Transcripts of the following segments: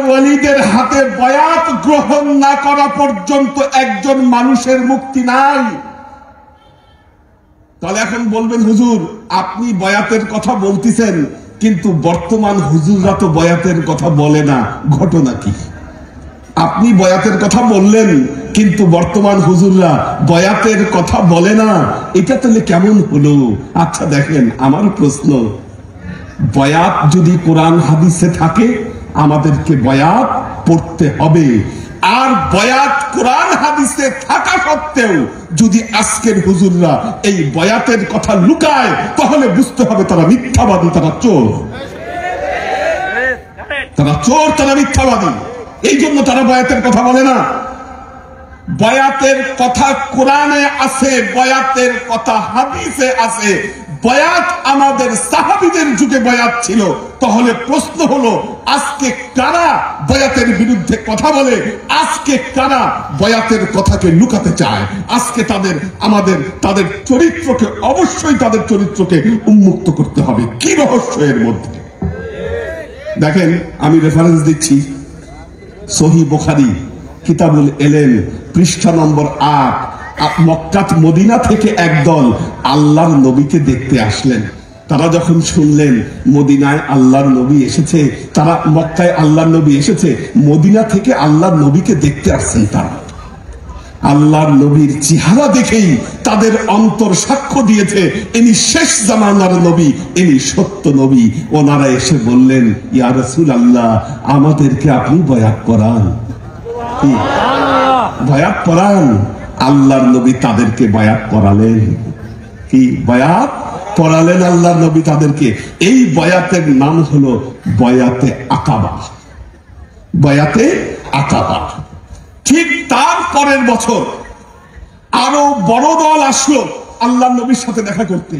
ওয়ালিদের হাতে বায়াত গ্রহণ না করা পর্যন্ত একজন মানুষের মুক্তি নাই। তাহলে এখন বলবেন হুজুর আপনি বয়াতের কথা বলতেছেন, কিন্তু বর্তমান হুজুররা তো বয়াতের কথা বলে না, ঘটনা কি? আপনি বয়াতের কথা বললেন কিন্তু বর্তমান হুজুররা বয়াতের কথা বলে না, এটা তাহলে কেমন হলো? আচ্ছা দেখেন, আমার প্রশ্ন, বয়াত যদি কোরআন হাদিসে থাকে আমাদেরকে বয়াত পড়তে হবে, আর বয়াত কোরআন হাদিসে থাকা সত্ত্বেও যদি আজকের হুজুররা এই বয়াতের কথা লুকায় তাহলে বুঝতে হবে তারা মিথ্যাবাদী, তারা চোর, তারা চোর, তারা মিথ্যাবাদী। এই জন্য তারা বয়াতের কথা বলে না। বয়াতের কথা কোরআনে আছে, বয়াতের কথা হাদিসে আছে। বয়াত আমাদের সাহাবীদের যুগে বয়াত ছিল। তাহলে প্রশ্ন হলো আজকে কারা বয়াতের বিরুদ্ধে কথা বলে, আজকে কারা বয়াতের কথাকে লুকাতে চায়? আজকে তাদের চরিত্রকে, অবশ্যই তাদের চরিত্রকে উন্মুক্ত করতে হবে। কি রহস্য এর মধ্যে? দেখেন, আমি রেফারেন্স দিচ্ছি, সহিহ বুখারী কিতাবুল ইলম পৃষ্ঠা নম্বর 8। মক্কা মদিনা থেকে একদল আল্লাহর নবীকে দেখতে আসলেন। তারা যখন শুনলেন মদিনায় আল্লাহর নবী এসেছে, তারা মক্কায় আল্লাহর নবী এসেছে, মদিনা থেকে আল্লাহর নবীকে দেখতে আসছেন। তারা আল্লাহর নবীর চেহারা দেখেই তাদের অন্তর সাক্ষ্য দিয়েছে ইনি শেষ জামানার নবী, ইনি সত্য নবী। ওনারা এসে বললেন, ইয়া রাসূলুল্লাহ, আমাদেরকে আপনি বয়াত করান, বয়াত করান। আল্লাহর নবী তাদেরকে বয়াত করালেন। কি বয়াত পড়ালেন আল্লাহর নবী তাদেরকে? এই বয়াতের নাম হলো বয়াতে আকাবা। বয়াতে আকাবা। ঠিক তার পরের বছর আরো বড় দল আসলো আল্লাহর নবীর সাথে দেখা করতে।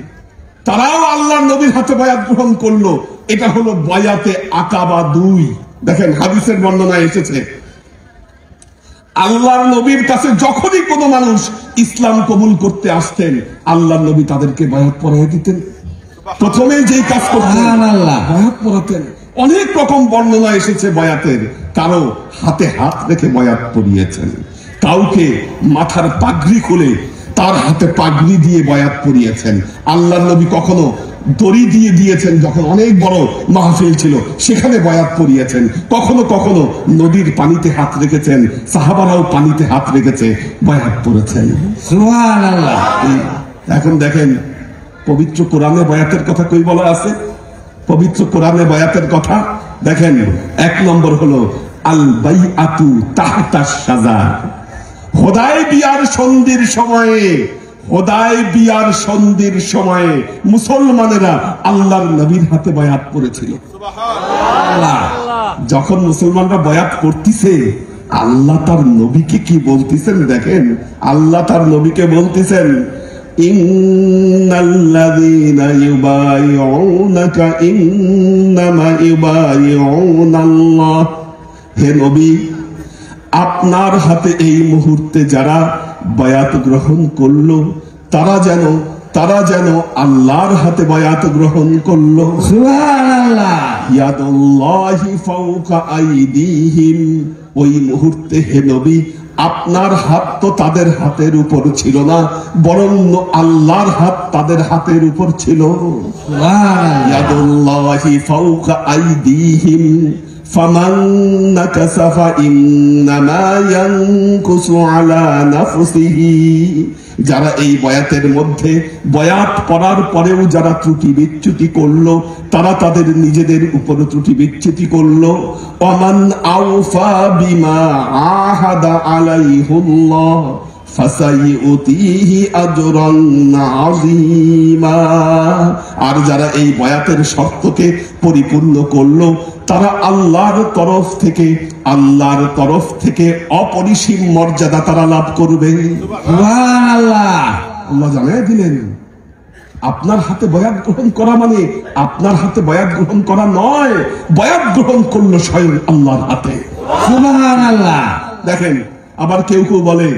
তারাও আল্লাহর নবীর হাতে বয়াত গ্রহণ করলো। এটা হলো বয়াতে আকাবা 2। দেখেন, হাদিসের বর্ণনায় এসেছে, আল্লাহর নবীর কাছে যখনই কোনো মানুষ ইসলাম কবুল করতে আসতেন আল্লাহর নবী তাদেরকে বয়াত পড়াই দিতেন। প্রথমে যেই কাজ করতেন বয়াত পড়াতেন। অনেক রকম বর্ণনা এসেছে বয়াতের। কারো হাতে হাত রেখে বয়াত পড়িয়েছেন, কাউকে মাথার পাগড়ি খুলে তার হাতে পাগড়ি দিয়ে বয়াত পড়িয়েছেন। আল্লাহর নবী কখনো দড়ি দিয়ে দিয়েছেন, যখন অনেক বড় মাহফিল ছিল সেখানে বয়াত পড়িয়েছেন। কখনো কখনো নদীর পানিতে হাত রেখেছেন, সাহাবারাও পানিতে হাত রেখেছে, বয়াত পড়েছেন। সুবহানাল্লাহ। এখন দেখেন, পবিত্র কোরআনে বয়াতের কথা কই বলা আছে? পবিত্র কোরআনে বয়াতের কথা দেখেন, 1 নম্বর হলো আল বাইআতু তাহতা শাজার। হুদায়বিয়ার সন্ধির সময়ে, হুদায়বিয়ার সন্ধির সময়ে মুসলমানেরা আল্লাহর নবীর হাতে বয়াত করেছিল। সুবহানাল্লাহ। যখন মুসলমানরা বয়াত করতেছে আল্লাহ তার নবীকে কি বলতেছেন দেখেন। আল্লাহ তার নবীকে বলতেছেন, ইন্নাল্লাযীনা ইউবাইউনাকা ইন্নামা ইউবাইউনাল্লাহ। হে নবী, আপনার হাতে এই মুহূর্তে যারা বয়াত গ্রহণ করলো তারা যেন আল্লাহর হাতে বয়াত গ্রহণ করলো। সুবহানাল্লাহ। ইয়াদুল্লাহি ফাওকা আইদিহিম। ওই মুহূর্তে হে নবী, আপনার হাত তো তাদের হাতের উপর ছিল না, বরং আল্লাহর হাত তাদের হাতের উপর ছিল। সুবহানাল্লাহ। ইয়াদুল্লাহি ফাওকা আইদিহিম ফামান নাকাসা ফাইন্নামা ইয়ানকুসু আলা নাফসিহি। যারা এই বয়াতের মধ্যে বয়াত পড়ার পরেও যারা ত্রুটি বিচ্যুতি করলো তারা তাদের নিজেদের উপর ত্রুটি বিচ্যুতি করলো। ওমান আওফা বিমা আহাদা আলাইহুল্লাহ ফাসাইউতিহি আজরান আযীমা। আর যারা এই বয়াতের শর্তকে পরিপূর্ণ করলো তারা আল্লাহর তরফ থেকে অপরিসীম মর্যাদা তারা লাভ করবে। সুবহানাল্লাহ। আল্লাহ জানিয়ে দিলেন, আপনার হাতে বয়াত গ্রহণ করা মানে আপনার হাতে বয়াত গ্রহণ করা নয়, বয়াত গ্রহণ করলো স্বয়ং আল্লাহর হাতে। সুবহানাল্লাহ। দেখেন, আবার কেউ কেউ বলে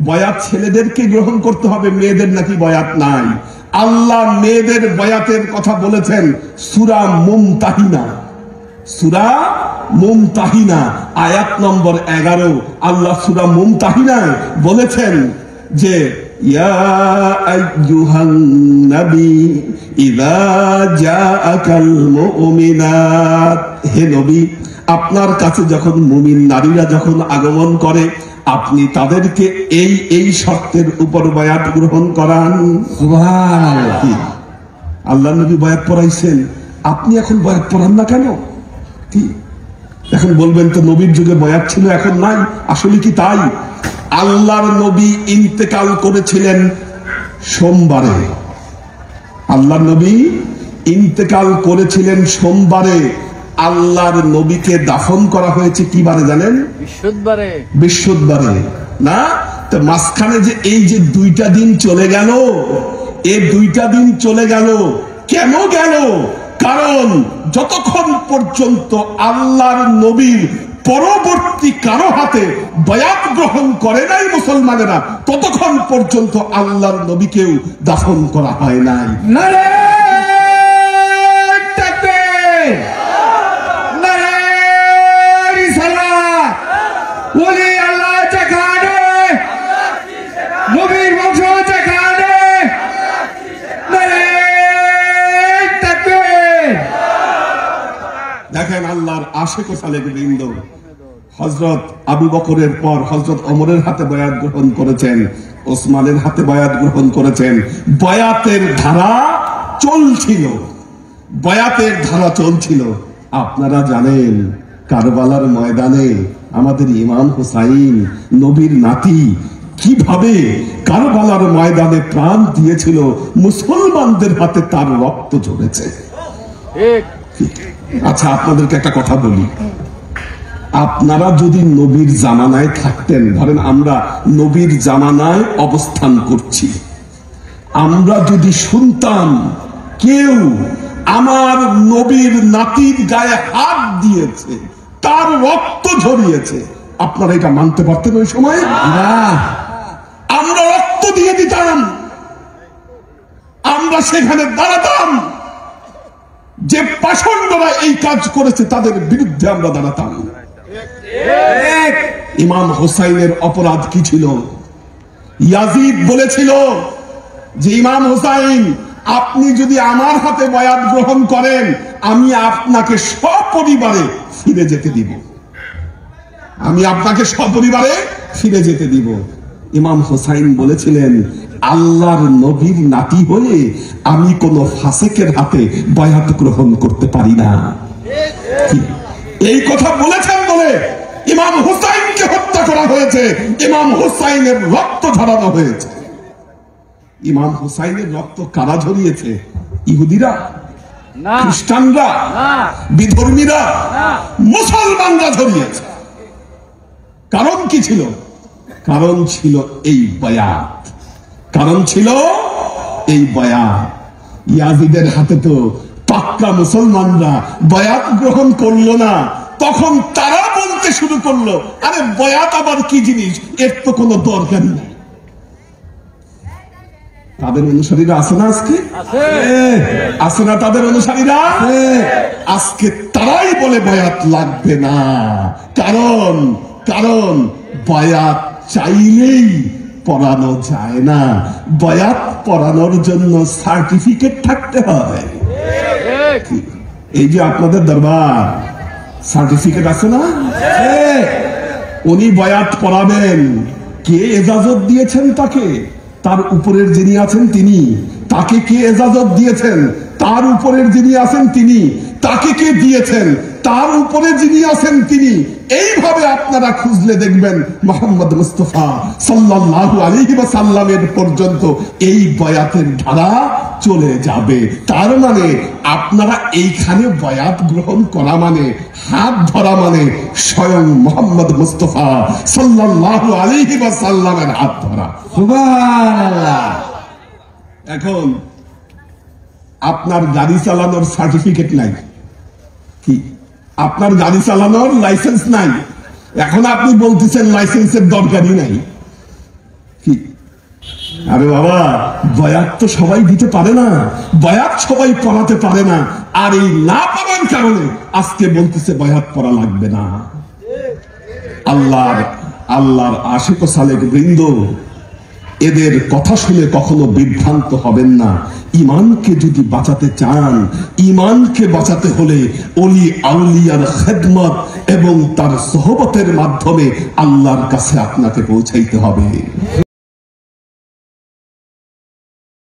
বয়াত ছেলেদেরকে গ্রহণ করতে হবে, মেয়েদের নাকি বয়াত নাই। আল্লাহ মেয়েদের বয়াতের কথা বলেছেন সূরা মুমতাহিনা। সূরা মুমতাহিনা আয়াত নম্বর 11। আল্লাহ সূরা মুমতাহিনায় বলেছেন যে ইয়া আইয়ুহান নবী ইযা জাআকাল মুমিনাত, হে নবী আপনার কাছে যখন মুমিন নারীরা যখন আগমন করে আপনি তাদেরকে এই এই শর্তের উপর বায়াত গ্রহণ করান। সুবহানাল্লাহ। আল্লাহ নবী বায়াত পড়াইছেন, আপনি এখন বায়াত পড়ান না কেন? কি এখন বলবেন তো নবীর যুগে বায়াত ছিল এখন নাই, আসলে কি তাই? আল্লাহর নবী ইন্তেকাল করেছিলেন সোমবারে, আল্লাহর নবী ইন্তেকাল করেছিলেন সোমবারে, আল্লাহর নবীকে দাফন করা হয়েছে কি বারে জানেন? বৃহস্পতিবারে। বৃহস্পতিবারে না? তো মাঝখানে যে এই যে 2টা দিন চলে গেল, এই 2টা দিন চলে গেল কেন গেল? কারণ যতক্ষণ পর্যন্ত আল্লাহর নবীর পরবর্তী কারো হাতে বায়াত গ্রহণ করে নাই মুসলমানেরা, ততক্ষণ পর্যন্ত আল্লাহর নবীকেও দাফন করা হয় নাই। দেখেন আল্লাহর আশিক ও সালেক বৃন্দ হযরত আবু বকরের পর হযরত ওমরের হাতে বায়াত গ্রহণ করেছেন, ওসমানের হাতে বায়াত গ্রহণ করেছেন। বায়াতের ধারা চলছিল, বায়াতের ধারা চলছিল। আপনারা জানেন কারবালার ময়দানে আমাদের ইমাম হুসাইন নবীর নাতি কিভাবে কারবালার ময়দানে প্রাণ দিয়েছিল, মুসলমানদের হাতে তার রক্ত ঝরেছে। আচ্ছা আপনাদেরকে একটা কথা বলি, আপনারা যদি নবীর জামানায় থাকতেন, ধরেন আমরা নবীর জামানায় অবস্থান করছি, আমরা যদি শুনতাম কেউ আমার নবীর নাতির গায়ে হাত দিয়েছে, তার রক্ত ঝরিয়েছে, আপনারা এটা মানতে পারতেন ওই সময়? না, আমরা রক্ত দিয়ে দিতাম, আমরা সেখানে দাঁড়াতাম, যে পাষণ্ডরা এই কাজ করেছে তাদের বিরুদ্ধে আমরা দাঁড়াতাম। ইমাম হুসাইনের অপরাধ কি ছিল? ইয়াজিদ বলেছিল যে ইমাম হুসাইন আপনি যদি আমার হাতে বায়াত গ্রহণ করেন আমি আপনাকে সপরিবারে ফিরে যেতে দিব, আমি আপনাকে সপরিবারে ফিরে যেতে দিব। ইমাম হুসাইন বলেছিলেন আল্লাহর নবীর নাতি হয়ে আমি কোন ফাসেকের হাতে বায়াত গ্রহণ করতে পারি না। এই কথা বলেছেন বলে ইমাম হুসাইনকে হত্যা করা হয়েছে, ইমাম হুসাইনের রক্ত ঝরানো হয়েছে। ইমাম হুসাইনের রক্ত কারা ঝরিয়েছে? ইহুদিরা, খ্রিস্টানরা, বিধর্মীরা, মুসলমানরা ঝরিয়েছে। কারণ কি ছিল? কারণ ছিল এই বায়াত, কারণ ছিল এই বায়াত। ইয়াজিদের হাতে তো পাক্কা মুসলমানরা বায়াত গ্রহণ করলো না, তখন তারা বলতে শুরু করলো আরে বায়াত আবার কি জিনিস, এর তো কোনো দরকার নেই। তাদের অনুসারীরা আছে না আজকে? আছে না তাদের অনুসারীরা? আজকে তারাই বলে বায়াত লাগবে না, কারণ কারণ বায়াত চাইলেই পড়ানো যায় না, বায়াত পড়ানোর জন্য সার্টিফিকেট থাকতে হয়। এই যে আপনাদের দরবার সার্টিফিকেট আছে না? উনি বায়াত পড়াবেন, কে এজাজত দিয়েছেন তাকে? তার উপরের যিনি আছেন তিনি। তাকে কে এজাজত দিয়েছেন? তার উপরের যিনি আছেন তিনি। তাকে কে দিয়েছেন? তার উপরে যিনি আছেন তিনি। এইভাবে আপনারা খুঁজলে দেখবেন মুহাম্মদ মুস্তাফা সাল্লাল্লাহু আলাইহি ওয়াসাল্লামের পর্যন্ত এই বায়াতের ধারা চলে যাবে। তার মানে আপনারা এইখানে বায়াত গ্রহণ করা মানে, হাত ধরা মানে স্বয়ং মুহাম্মদ মুস্তাফা সাল্লাল্লাহু আলাইহি ওয়াসাল্লামের হাত ধরা। সুবহানাল্লাহ। এখন আপনার গাড়ি চালানোর সার্টিফিকেট নাই, কি আপনার গাড়ি চালানোর লাইসেন্স নাই, এখন আপনি বলতেছেন লাইসেন্সের দরকারই নাই, কি আরে বাবা, বয়াত তো সবাই দিতে পারে না, বয়াত সবাই পড়াতে পারে না, আর এই না পারার কারণে আজকে বলতেছে বয়াত পড়া লাগবে না। আল্লাহর আশিক ও সালেক বৃন্দ, এদের কথা শুনে কখনো বিভ্রান্ত হবেন না। ইমানকে যদি বাঁচাতে চান, ইমানকে বাঁচাতে হলে ওলি আউলিয়ার খেদমত এবং তার সোহবতের মাধ্যমে আল্লাহর কাছে আপনাকে পৌঁছাইতে হবে।